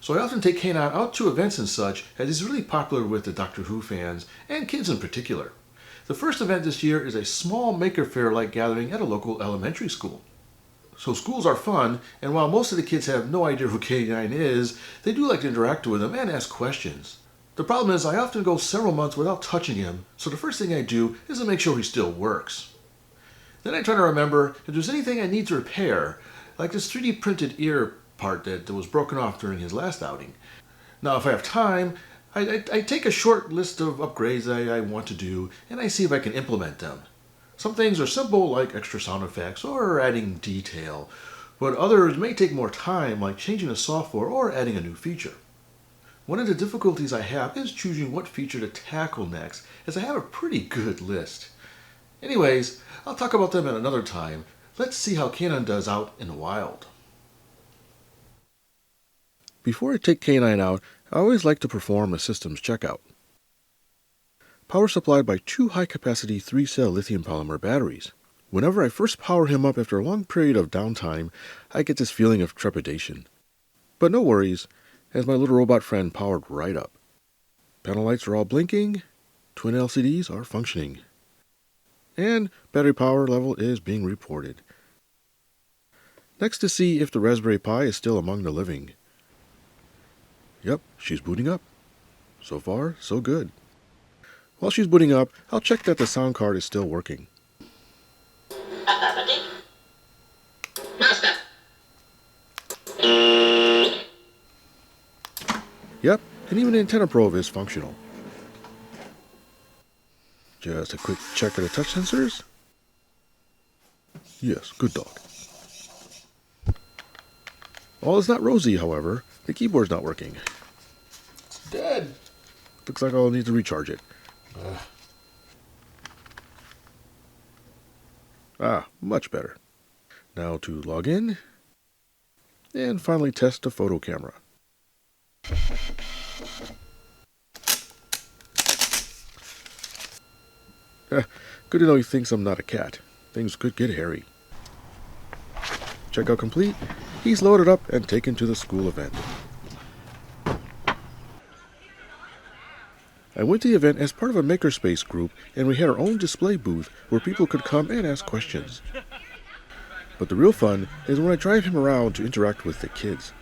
So I often take K-9 out to events and such, as he's really popular with the Doctor Who fans, and kids in particular. The first event this year is a small maker fair-like gathering at a local elementary school. So schools are fun, and while most of the kids have no idea who K-9 is, they do like to interact with him and ask questions. The problem is I often go several months without touching him, so the first thing I do is to make sure he still works. Then I try to remember if there's anything I need to repair, like this 3D printed ear part that was broken off during his last outing. Now if I have time, I take a short list of upgrades I want to do, and I see if I can implement them. Some things are simple, like extra sound effects or adding detail, but others may take more time, like changing the software or adding a new feature. One of the difficulties I have is choosing what feature to tackle next, as I have a pretty good list. Anyways, I'll talk about them at another time. Let's see how K-9 does out in the wild. Before I take K-9 out, I always like to perform a systems checkout. Power supplied by 2 high-capacity 3-cell lithium polymer batteries. Whenever I first power him up after a long period of downtime, I get this feeling of trepidation. But no worries, as my little robot friend powered right up. Panel lights are all blinking, twin LCDs are functioning, and battery power level is being reported. Next, to see if the Raspberry Pi is still among the living. Yep, she's booting up. So far, so good. While she's booting up, I'll check that the sound card is still working. Yep, and even the antenna probe is functional. Just a quick check of the touch sensors. Yes, good dog. All is not rosy, however. The keyboard's not working. It's dead. Looks like I'll need to recharge it. Much better. Now to log in, and finally test the photo camera. Good to know he thinks I'm not a cat. Things could get hairy. Checkout complete. He's loaded up and taken to the school event. I went to the event as part of a makerspace group, and we had our own display booth where people could come and ask questions. But the real fun is when I drive him around to interact with the kids.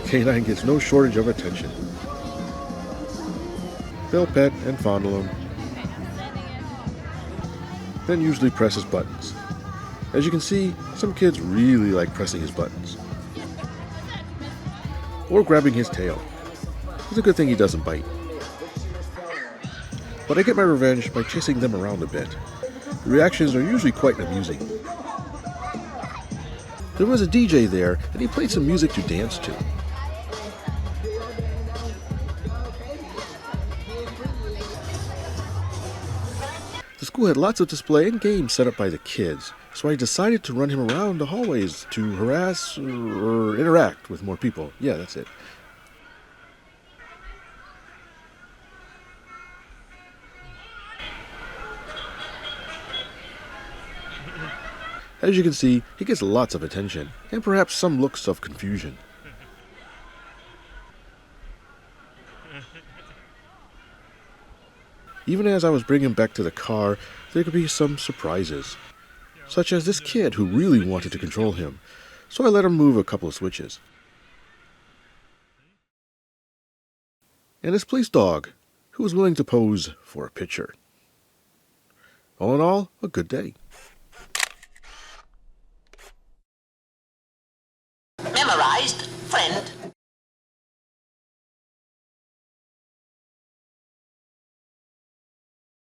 K-9 gets no shortage of attention. They'll pet and fondle him, then usually press his buttons. As you can see, some kids really like pressing his buttons. Or grabbing his tail. It's a good thing he doesn't bite. But I get my revenge by chasing them around a bit. The reactions are usually quite amusing. There was a DJ there, and he played some music to dance to. The school had lots of display and games set up by the kids, so I decided to run him around the hallways to harass or interact with more people. Yeah, that's it. As you can see, he gets lots of attention, and perhaps some looks of confusion. Even as I was bringing him back to the car, there could be some surprises, such as this kid who really wanted to control him, so I let him move a couple of switches. And this police dog, who was willing to pose for a picture. All in all, a good day. Memorized, friend.